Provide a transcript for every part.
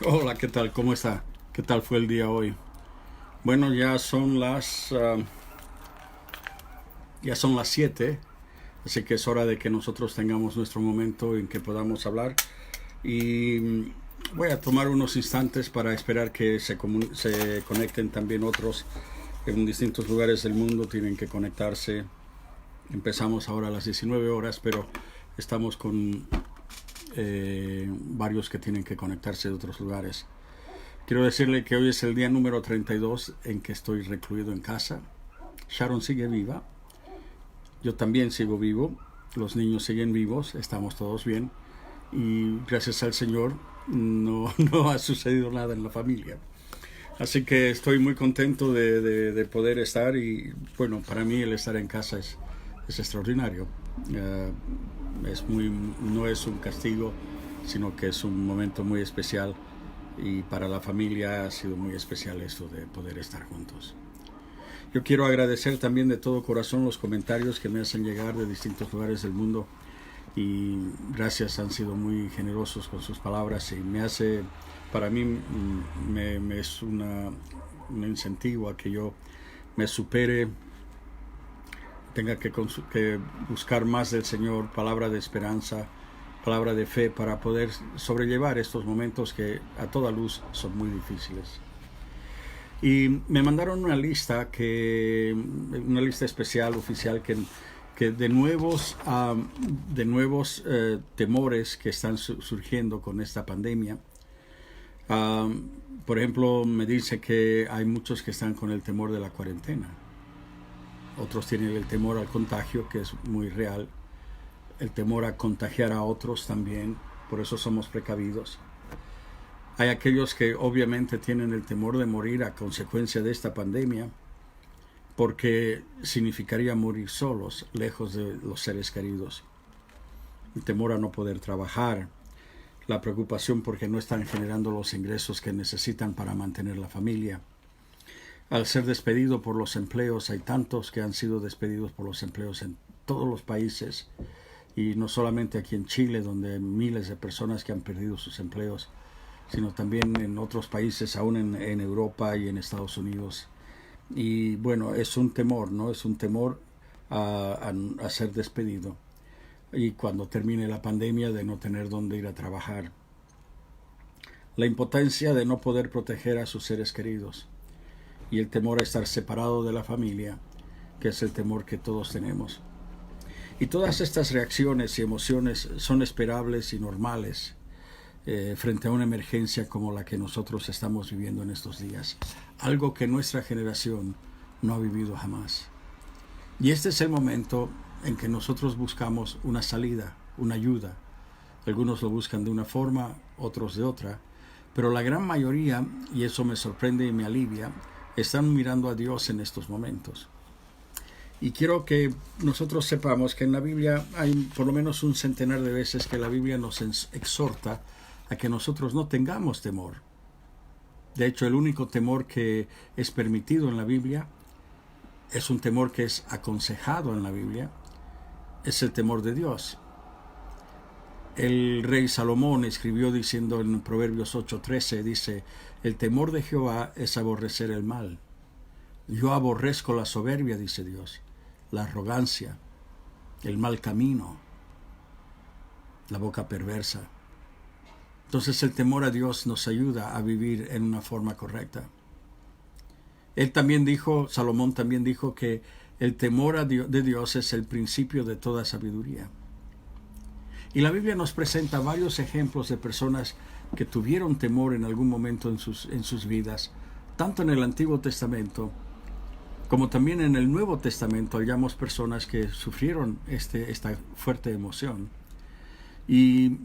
Hola, ¿qué tal? ¿Cómo está? ¿Qué tal fue el día hoy? Bueno, ya son las 7, así que es hora de que nosotros tengamos nuestro momento en que podamos hablar. Y voy a tomar unos instantes para esperar que se conecten también otros en distintos lugares del mundo. Tienen que conectarse. Empezamos ahora a las 19 horas, pero estamos con varios que tienen que conectarse de otros lugares. Quiero decirle que hoy es el día número 32 en que estoy recluido en casa. Sharon sigue viva, yo también sigo vivo, los niños siguen vivos, estamos todos bien y gracias al Señor no ha sucedido nada en la familia. Así que estoy muy contento de poder estar y bueno, para mí el estar en casa es extraordinario. Eh, no es un castigo, sino que es un momento muy especial y para la familia ha sido muy especial esto de poder estar juntos. Yo quiero agradecer también de todo corazón los comentarios que me hacen llegar de distintos lugares del mundo y gracias, han sido muy generosos con sus palabras y para mí me es un incentivo a que yo me supere, tenga que buscar más del Señor, palabra de esperanza, palabra de fe para poder sobrellevar estos momentos que a toda luz son muy difíciles. Y me mandaron una lista especial, oficial, que de nuevos temores que están surgiendo con esta pandemia. Por ejemplo, me dice que hay muchos que están con el temor de la cuarentena. Otros tienen el temor al contagio, que es muy real. El temor a contagiar a otros también. Por eso somos precavidos. Hay aquellos que obviamente tienen el temor de morir a consecuencia de esta pandemia, porque significaría morir solos, lejos de los seres queridos. El temor a no poder trabajar, la preocupación porque no están generando los ingresos que necesitan para mantener la familia. Al ser despedido por los empleos, hay tantos que han sido despedidos por los empleos en todos los países, y no solamente aquí en Chile, donde hay miles de personas que han perdido sus empleos, sino también en otros países, aún en Europa y en Estados Unidos. Y bueno, es un temor, ¿no? Es un temor a ser despedido. Y cuando termine la pandemia, de no tener dónde ir a trabajar. La impotencia de no poder proteger a sus seres queridos. Y el temor a estar separado de la familia, que es el temor que todos tenemos. Y todas estas reacciones y emociones son esperables y normales frente a una emergencia como la que nosotros estamos viviendo en estos días. Algo que nuestra generación no ha vivido jamás. Y este es el momento en que nosotros buscamos una salida, una ayuda. Algunos lo buscan de una forma, otros de otra, pero la gran mayoría, y eso me sorprende y me alivia, están mirando a Dios en estos momentos. Y quiero que nosotros sepamos que en la Biblia hay por lo menos un centenar de veces que la Biblia nos exhorta a que nosotros no tengamos temor. De hecho, el único temor que es permitido en la Biblia es un temor que es aconsejado en la Biblia, es el temor de Dios. El rey Salomón escribió diciendo en Proverbios 8:13, dice, el temor de Jehová es aborrecer el mal. Yo aborrezco la soberbia, dice Dios, la arrogancia, el mal camino, la boca perversa. Entonces el temor a Dios nos ayuda a vivir en una forma correcta. Salomón también dijo que el temor de Dios es el principio de toda sabiduría. Y la Biblia nos presenta varios ejemplos de personas que tuvieron temor en algún momento en sus vidas, tanto en el Antiguo Testamento como también en el Nuevo Testamento. Hallamos personas que sufrieron esta fuerte emoción. Y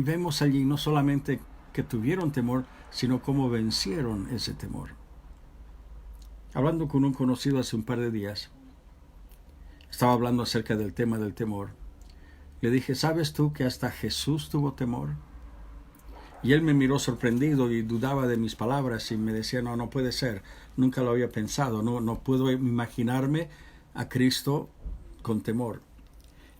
vemos allí no solamente que tuvieron temor, sino cómo vencieron ese temor. Hablando con un conocido hace un par de días, estaba hablando acerca del tema del temor. Le dije, ¿sabes tú que hasta Jesús tuvo temor? Y él me miró sorprendido y dudaba de mis palabras y me decía, no puede ser, nunca lo había pensado, no puedo imaginarme a Cristo con temor.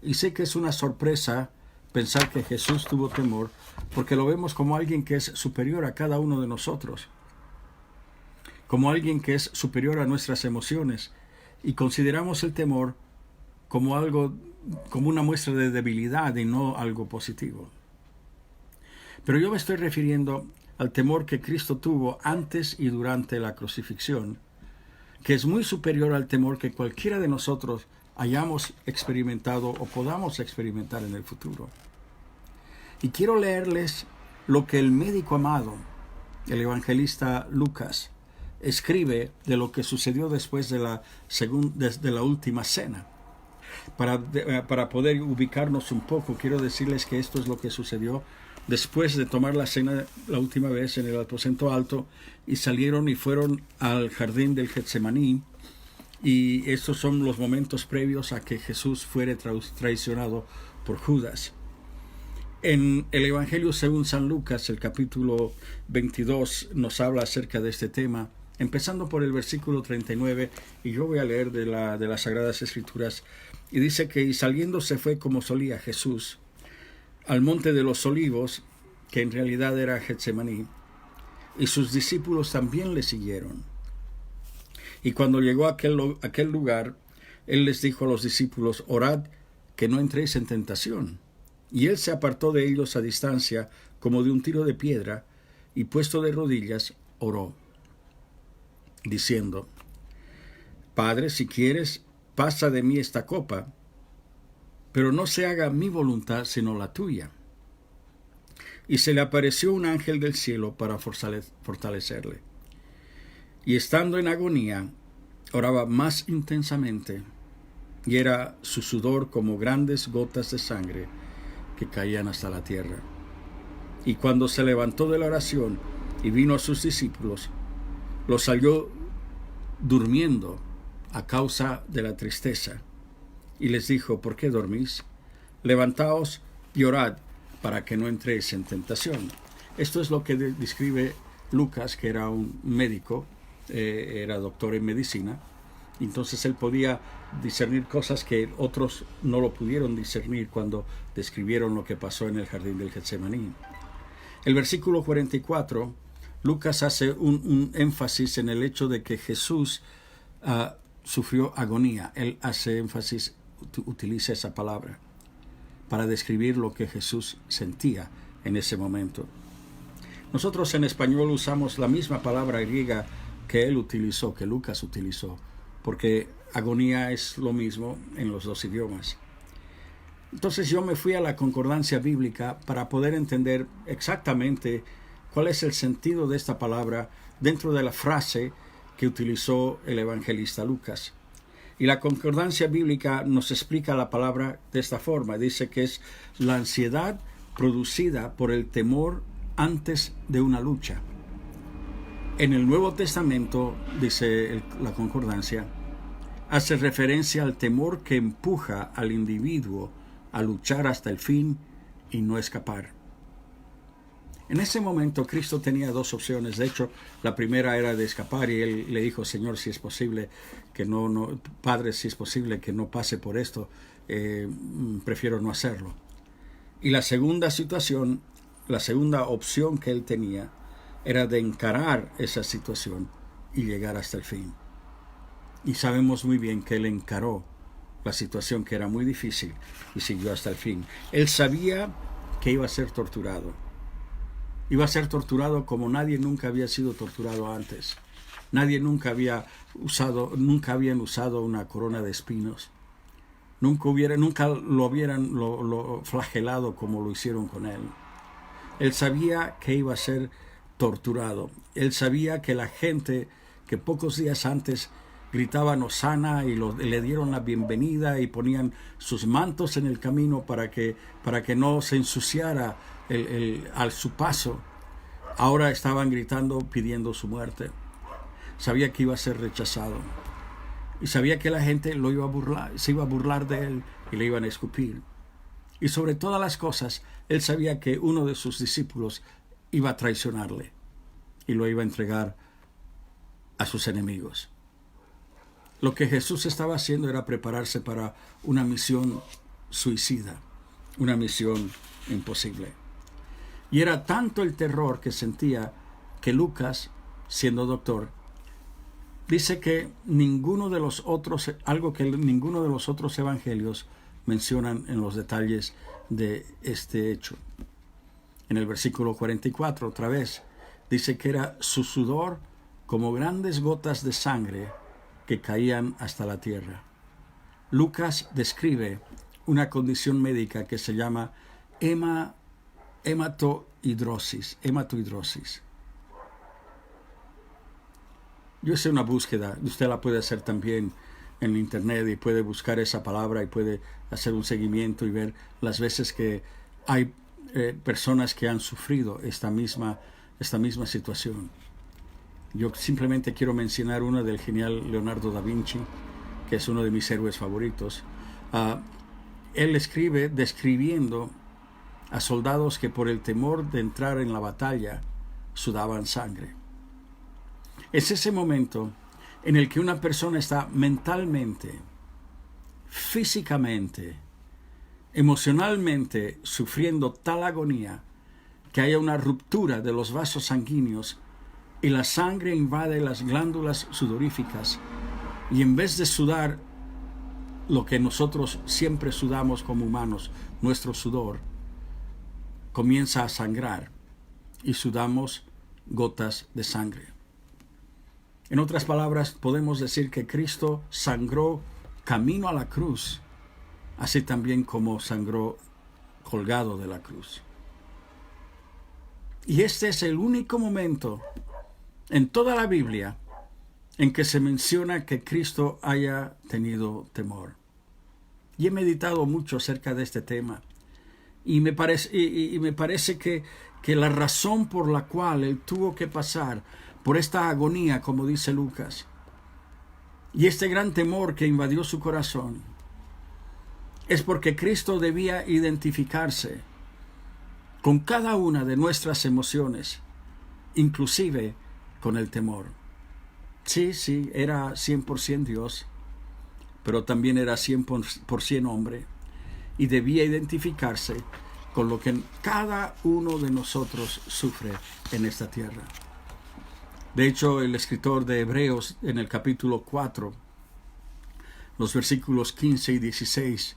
Y sé que es una sorpresa pensar que Jesús tuvo temor porque lo vemos como alguien que es superior a cada uno de nosotros, como alguien que es superior a nuestras emociones, y consideramos el temor como algo, como una muestra de debilidad y no algo positivo. Pero yo me estoy refiriendo al temor que Cristo tuvo antes y durante la crucifixión, que es muy superior al temor que cualquiera de nosotros hayamos experimentado o podamos experimentar en el futuro. Y quiero leerles lo que el médico amado, el evangelista Lucas, escribe de lo que sucedió después de la última cena. Para poder ubicarnos un poco, quiero decirles que esto es lo que sucedió después de tomar la cena la última vez en el aposento alto, y salieron y fueron al jardín del Getsemaní, y estos son los momentos previos a que Jesús fuere traicionado por Judas. En el Evangelio según San Lucas, el capítulo 22, nos habla acerca de este tema, empezando por el versículo 39, y yo voy a leer de las Sagradas Escrituras, y dice que y saliendo se fue como solía Jesús al monte de los olivos, que en realidad era Getsemaní, y sus discípulos también le siguieron. Y cuando llegó a aquel lugar, él les dijo a los discípulos: orad que no entréis en tentación. Y él se apartó de ellos a distancia, como de un tiro de piedra, y puesto de rodillas, oró, diciendo: Padre, si quieres, pasa de mí esta copa, pero no se haga mi voluntad sino la tuya. Y se le apareció un ángel del cielo para fortalecerle. Y estando en agonía, oraba más intensamente, y era su sudor como grandes gotas de sangre que caían hasta la tierra. Y cuando se levantó de la oración y vino a sus discípulos, los halló durmiendo a causa de la tristeza. Y les dijo: ¿por qué dormís? Levantaos y orad para que no entréis en tentación. Esto es lo que describe Lucas, que era un médico, era doctor en medicina. Entonces él podía discernir cosas que otros no lo pudieron discernir cuando describieron lo que pasó en el jardín del Getsemaní. El versículo 44, Lucas hace un énfasis en el hecho de que Jesús sufrió agonía. Él hace énfasis, utiliza esa palabra para describir lo que Jesús sentía en ese momento. Nosotros en español usamos la misma palabra griega que él utilizó, que Lucas utilizó, porque agonía es lo mismo en los dos idiomas. Entonces yo me fui a la concordancia bíblica para poder entender exactamente cuál es el sentido de esta palabra dentro de la frase que utilizó el evangelista Lucas. Y la concordancia bíblica nos explica la palabra de esta forma. Dice que es la ansiedad producida por el temor antes de una lucha. En el Nuevo Testamento, dice la concordancia, hace referencia al temor que empuja al individuo a luchar hasta el fin y no escapar. En ese momento Cristo tenía dos opciones. De hecho, la primera era de escapar, y él le dijo: Señor, si es posible que Padre, si es posible que no pase por esto, prefiero no hacerlo. Y la segunda situación, la segunda opción que él tenía, era de encarar esa situación y llegar hasta el fin. Y sabemos muy bien que él encaró la situación, que era muy difícil, y siguió hasta el fin. Él sabía que iba a ser torturado. Iba a ser torturado como nadie nunca había sido torturado antes. Nadie nunca habían usado una corona de espinos. Nunca lo hubieran flagelado como lo hicieron con él. Él sabía que iba a ser torturado. Él sabía que la gente que pocos días antes gritaban hosana y le dieron la bienvenida y ponían sus mantos en el camino para que no se ensuciara a su paso, ahora estaban gritando pidiendo su muerte. Sabía que iba a ser rechazado y sabía que la gente lo iba a burlar, se iba a burlar de él y le iban a escupir. Y sobre todas las cosas, él sabía que uno de sus discípulos iba a traicionarle y lo iba a entregar a sus enemigos. Lo que Jesús estaba haciendo era prepararse para una misión suicida, una misión imposible. Y era tanto el terror que sentía que Lucas, siendo doctor, dice que ninguno de los otros, algo que ninguno de los otros evangelios mencionan en los detalles de este hecho. En el versículo 44, otra vez, dice que era su sudor como grandes gotas de sangre que caían hasta la tierra. Lucas describe una condición médica que se llama hematohidrosis. Yo hice una búsqueda, usted la puede hacer también en internet y puede buscar esa palabra y puede hacer un seguimiento y ver las veces que hay personas que han sufrido esta misma situación. Yo simplemente quiero mencionar una del genial Leonardo da Vinci, que es uno de mis héroes favoritos. Él escribe describiendo a soldados que por el temor de entrar en la batalla sudaban sangre. Es ese momento en el que una persona está mentalmente, físicamente, emocionalmente sufriendo tal agonía que haya una ruptura de los vasos sanguíneos y la sangre invade las glándulas sudoríficas, y en vez de sudar lo que nosotros siempre sudamos como humanos, nuestro sudor comienza a sangrar y sudamos gotas de sangre. En otras palabras, podemos decir que Cristo sangró camino a la cruz, así también como sangró colgado de la cruz. Y este es el único momento en toda la Biblia en que se menciona que Cristo haya tenido temor. Y he meditado mucho acerca de este tema. Y me parece que la razón por la cual Él tuvo que pasar por esta agonía, como dice Lucas, y este gran temor que invadió su corazón, es porque Cristo debía identificarse con cada una de nuestras emociones, inclusive con el temor. Sí, era 100% Dios, pero también era 100% hombre, y debía identificarse con lo que cada uno de nosotros sufre en esta tierra. De hecho, el escritor de Hebreos, en el capítulo 4, los versículos 15 y 16,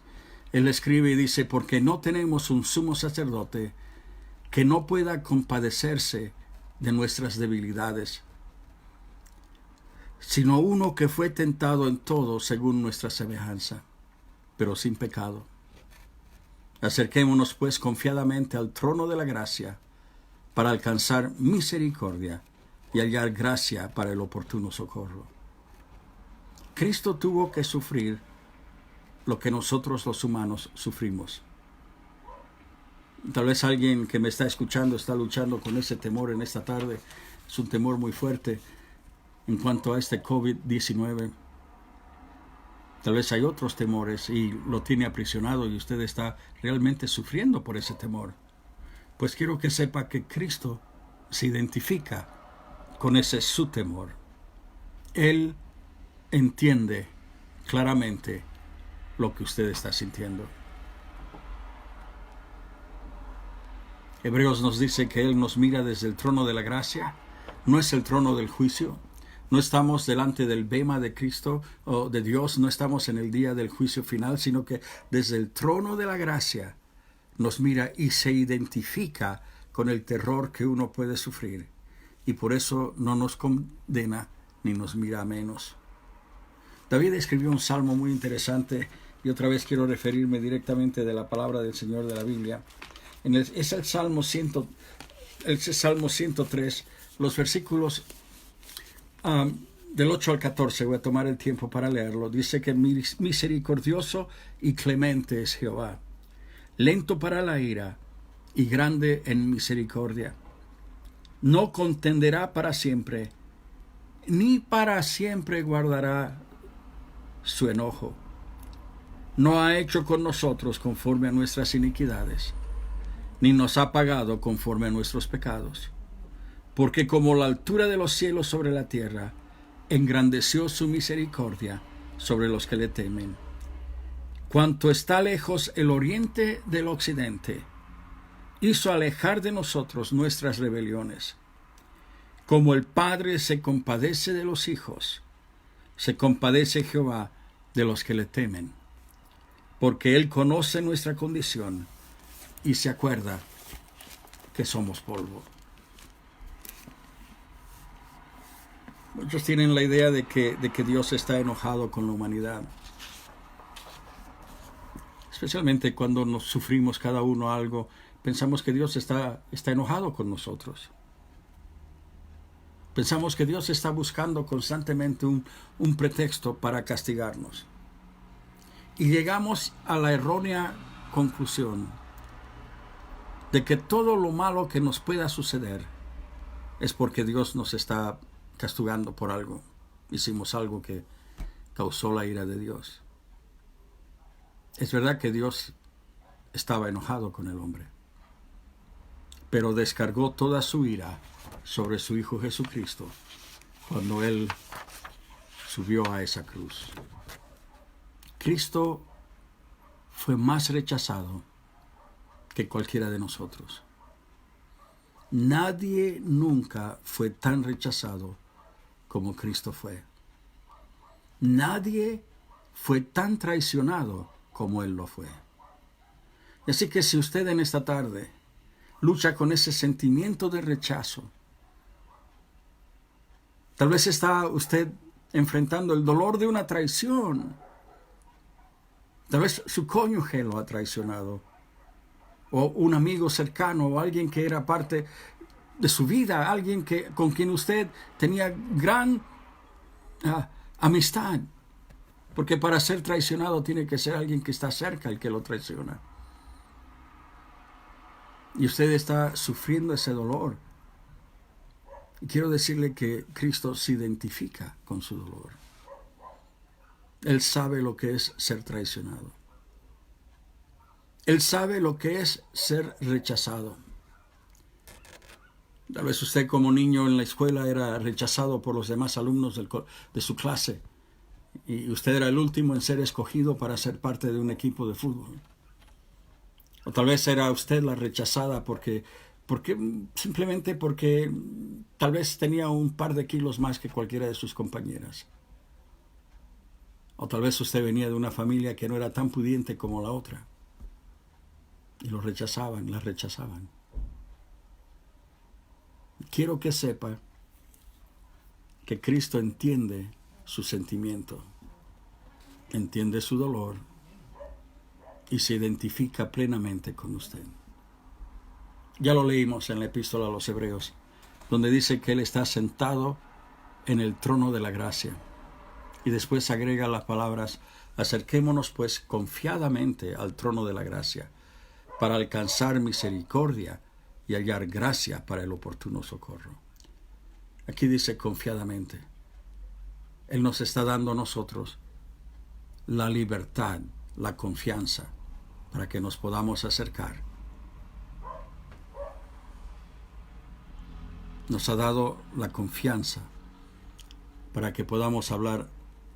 él escribe y dice: porque no tenemos un sumo sacerdote que no pueda compadecerse de nuestras debilidades, sino uno que fue tentado en todo según nuestra semejanza, pero sin pecado. Acerquémonos pues confiadamente al trono de la gracia para alcanzar misericordia y hallar gracia para el oportuno socorro. Cristo tuvo que sufrir lo que nosotros los humanos sufrimos. Tal vez alguien que me está escuchando está luchando con ese temor en esta tarde. Es un temor muy fuerte en cuanto a este COVID-19. Tal vez hay otros temores y lo tiene aprisionado y usted está realmente sufriendo por ese temor. Pues quiero que sepa que Cristo se identifica con ese su temor. Él entiende claramente lo que usted está sintiendo. Hebreos nos dice que Él nos mira desde el trono de la gracia, no es el trono del juicio. No estamos delante del bema de Cristo o de Dios, no estamos en el día del juicio final, sino que desde el trono de la gracia nos mira y se identifica con el terror que uno puede sufrir. Y por eso no nos condena ni nos mira a menos. David escribió un salmo muy interesante y otra vez quiero referirme directamente de la palabra del Señor de la Biblia. Es el Salmo 103, los versículos del 8 al 14, voy a tomar el tiempo para leerlo. Dice que misericordioso y clemente es Jehová, lento para la ira y grande en misericordia. No contenderá para siempre, ni para siempre guardará su enojo. No ha hecho con nosotros conforme a nuestras iniquidades, ni nos ha pagado conforme a nuestros pecados. Porque como la altura de los cielos sobre la tierra, engrandeció su misericordia sobre los que le temen. Cuanto está lejos el oriente del occidente, hizo alejar de nosotros nuestras rebeliones. Como el Padre se compadece de los hijos, se compadece Jehová de los que le temen, porque Él conoce nuestra condición y se acuerda que somos polvo. Muchos tienen la idea de que Dios está enojado con la humanidad, especialmente cuando nos sufrimos cada uno algo. Pensamos que Dios está enojado con nosotros. Pensamos que Dios está buscando constantemente un pretexto para castigarnos. Y llegamos a la errónea conclusión de que todo lo malo que nos pueda suceder es porque Dios nos está castigando por algo. Hicimos algo que causó la ira de Dios. Es verdad que Dios estaba enojado con el hombre, pero descargó toda su ira sobre su Hijo Jesucristo cuando Él subió a esa cruz. Cristo fue más rechazado que cualquiera de nosotros. Nadie nunca fue tan rechazado como Cristo fue. Nadie fue tan traicionado como Él lo fue. Así que si usted en esta tarde lucha con ese sentimiento de rechazo, tal vez está usted enfrentando el dolor de una traición. Tal vez su cónyuge lo ha traicionado, o un amigo cercano, o alguien que era parte de su vida, alguien con quien usted tenía gran amistad, porque para ser traicionado tiene que ser alguien que está cerca el que lo traiciona. Y usted está sufriendo ese dolor. Y quiero decirle que Cristo se identifica con su dolor. Él sabe lo que es ser traicionado. Él sabe lo que es ser rechazado. Tal vez usted como niño en la escuela era rechazado por los demás alumnos de su clase. Y usted era el último en ser escogido para ser parte de un equipo de fútbol. O tal vez era usted la rechazada simplemente porque tal vez tenía un par de kilos más que cualquiera de sus compañeras. O tal vez usted venía de una familia que no era tan pudiente como la otra. Y lo rechazaban, la rechazaban. Quiero que sepa que Cristo entiende su sentimiento, entiende su dolor y se identifica plenamente con usted. Ya lo leímos en la epístola a los Hebreos, donde dice que Él está sentado en el trono de la gracia. Y después agrega las palabras: acerquémonos pues confiadamente al trono de la gracia, para alcanzar misericordia y hallar gracia para el oportuno socorro. Aquí dice confiadamente. Él nos está dando a nosotros la libertad, la confianza, para que nos podamos acercar. Nos ha dado la confianza para que podamos hablar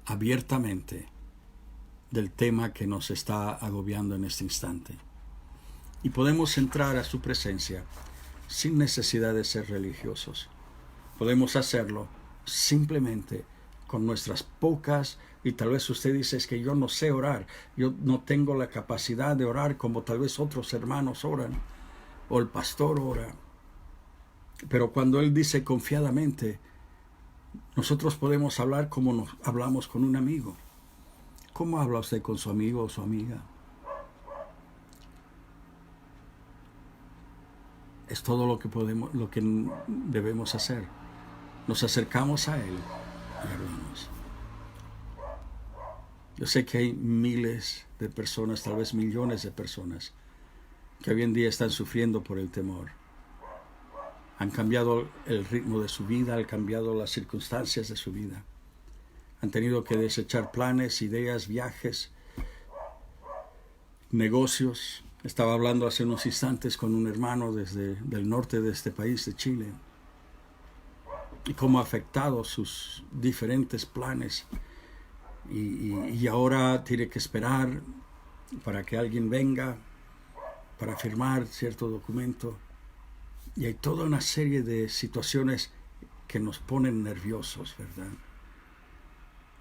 abiertamente del tema que nos está agobiando en este instante. Y podemos entrar a su presencia sin necesidad de ser religiosos. Podemos hacerlo simplemente con nuestras pocas, y tal vez usted dice: es que yo no sé orar, yo no tengo la capacidad de orar como tal vez otros hermanos oran, o el pastor ora. Pero cuando Él dice confiadamente, nosotros podemos hablar como nos hablamos con un amigo. ¿Cómo habla usted con su amigo o su amiga? Es todo lo que debemos hacer. Nos acercamos a Él y hablamos. Yo sé que hay miles de personas, tal vez millones de personas, que hoy en día están sufriendo por el temor. Han cambiado el ritmo de su vida, han cambiado las circunstancias de su vida. Han tenido que desechar planes, ideas, viajes, negocios. Estaba hablando hace unos instantes con un hermano del norte de este país, de Chile, y cómo ha afectado sus diferentes planes. Y ahora tiene que esperar para que alguien venga para firmar cierto documento. Y hay toda una serie de situaciones que nos ponen nerviosos, ¿verdad?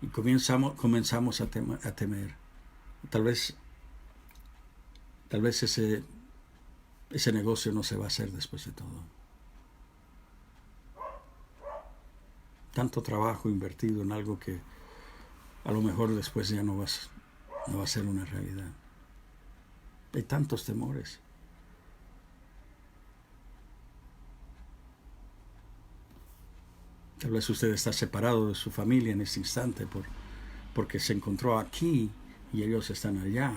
Y comenzamos a temer. Tal vez ese negocio no se va a hacer después de todo. Tanto trabajo invertido en algo que a lo mejor después ya no va a ser una realidad. Hay tantos temores. Tal vez usted está separado de su familia en este instante porque se encontró aquí y ellos están allá.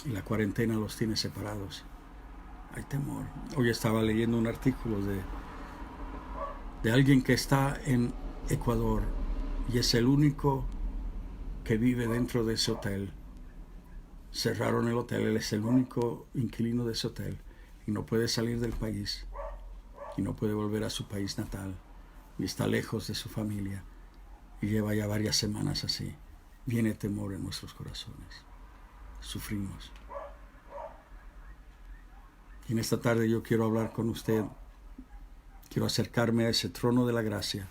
Y la cuarentena los tiene separados. Hay temor. Hoy estaba leyendo un artículo de alguien que está en Ecuador y es el único que vive dentro de ese hotel. Cerraron el hotel, él es el único inquilino de ese hotel y no puede salir del país y no puede volver a su país natal y está lejos de su familia y lleva ya varias semanas así. Viene temor en nuestros corazones. Sufrimos. Y en esta tarde yo quiero hablar con usted. Quiero acercarme a ese trono de la gracia.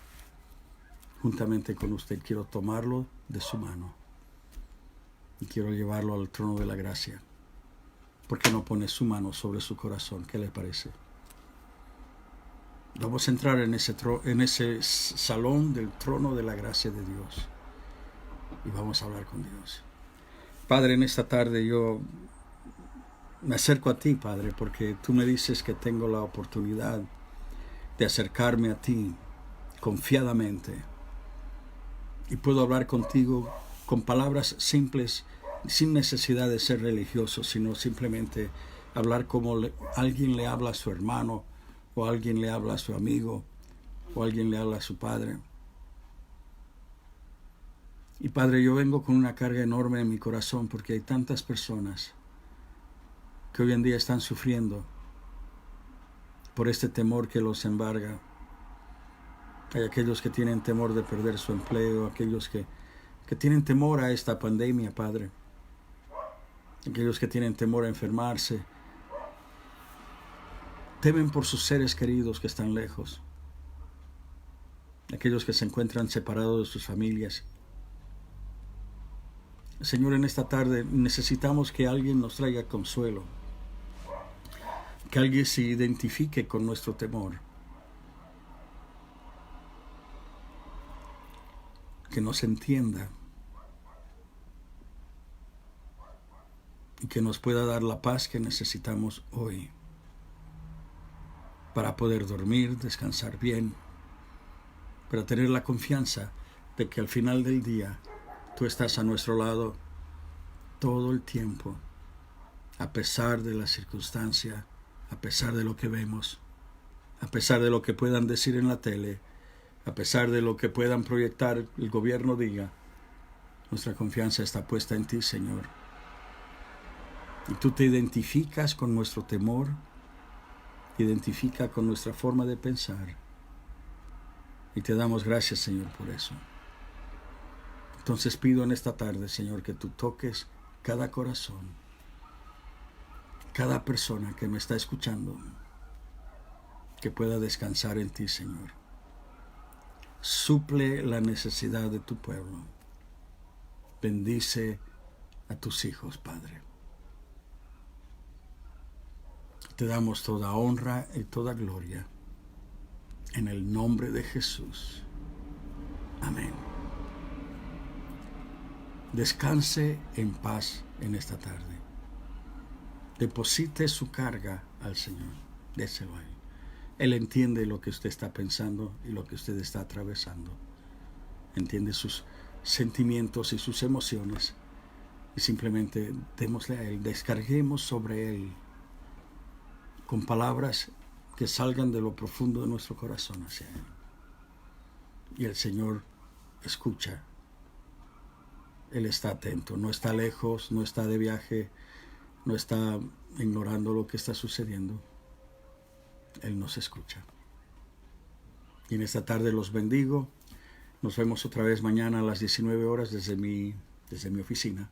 Juntamente con usted quiero tomarlo de su mano. Y quiero llevarlo al trono de la gracia. ¿Por qué no pone su mano sobre su corazón? ¿Qué le parece? Vamos a entrar en ese salón del trono de la gracia de Dios. Y vamos a hablar con Dios. Padre, en esta tarde yo me acerco a ti, Padre, porque tú me dices que tengo la oportunidad de acercarme a ti confiadamente. Y puedo hablar contigo con palabras simples, sin necesidad de ser religioso, sino simplemente hablar como alguien le habla a su hermano, o alguien le habla a su amigo, o alguien le habla a su padre. Y Padre, yo vengo con una carga enorme en mi corazón porque hay tantas personas que hoy en día están sufriendo por este temor que los embarga. Hay aquellos que tienen temor de perder su empleo, aquellos que tienen temor a esta pandemia, Padre. Aquellos que tienen temor a enfermarse. Temen por sus seres queridos que están lejos. Aquellos que se encuentran separados de sus familias. Señor, en esta tarde necesitamos que alguien nos traiga consuelo. Que alguien se identifique con nuestro temor. Que nos entienda. Y que nos pueda dar la paz que necesitamos hoy. Para poder dormir, descansar bien. Para tener la confianza de que al final del día tú estás a nuestro lado todo el tiempo, a pesar de la circunstancia, a pesar de lo que vemos, a pesar de lo que puedan decir en la tele, a pesar de lo que puedan proyectar el gobierno diga, nuestra confianza está puesta en ti, Señor. Y tú te identificas con nuestro temor, te identifica con nuestra forma de pensar. Y te damos gracias, Señor, por eso. Entonces pido en esta tarde, Señor, que tú toques cada corazón, cada persona que me está escuchando, que pueda descansar en ti, Señor. Suple la necesidad de tu pueblo. Bendice a tus hijos, Padre. Te damos toda honra y toda gloria en el nombre de Jesús. Amén. Descanse en paz en esta tarde. Deposite su carga al Señor. Déselo a Él. Él entiende lo que usted está pensando y lo que usted está atravesando. Entiende sus sentimientos y sus emociones. Y simplemente démosle a Él, descarguemos sobre Él con palabras que salgan de lo profundo de nuestro corazón hacia Él. Y el Señor escucha. Él está atento, no está lejos, no está de viaje, no está ignorando lo que está sucediendo. Él nos escucha. Y en esta tarde los bendigo. Nos vemos otra vez mañana a las 19 horas desde mi oficina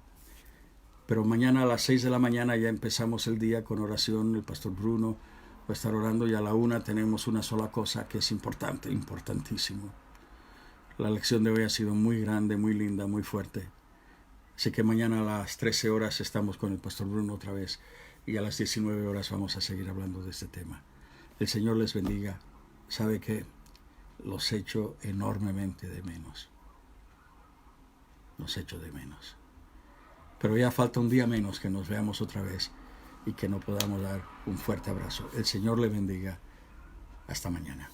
Pero mañana a las 6 de la mañana ya empezamos el día con oración. El pastor Bruno va a estar orando y a la 1 tenemos una sola cosa que es importante, importantísimo. La lección de hoy ha sido muy grande, muy linda, muy fuerte. Así que mañana a las 13 horas estamos con el pastor Bruno otra vez y a las 19 horas vamos a seguir hablando de este tema. El Señor les bendiga. Sabe que los echo enormemente de menos. Los echo de menos. Pero ya falta un día menos que nos veamos otra vez y que nos podamos dar un fuerte abrazo. El Señor le bendiga. Hasta mañana.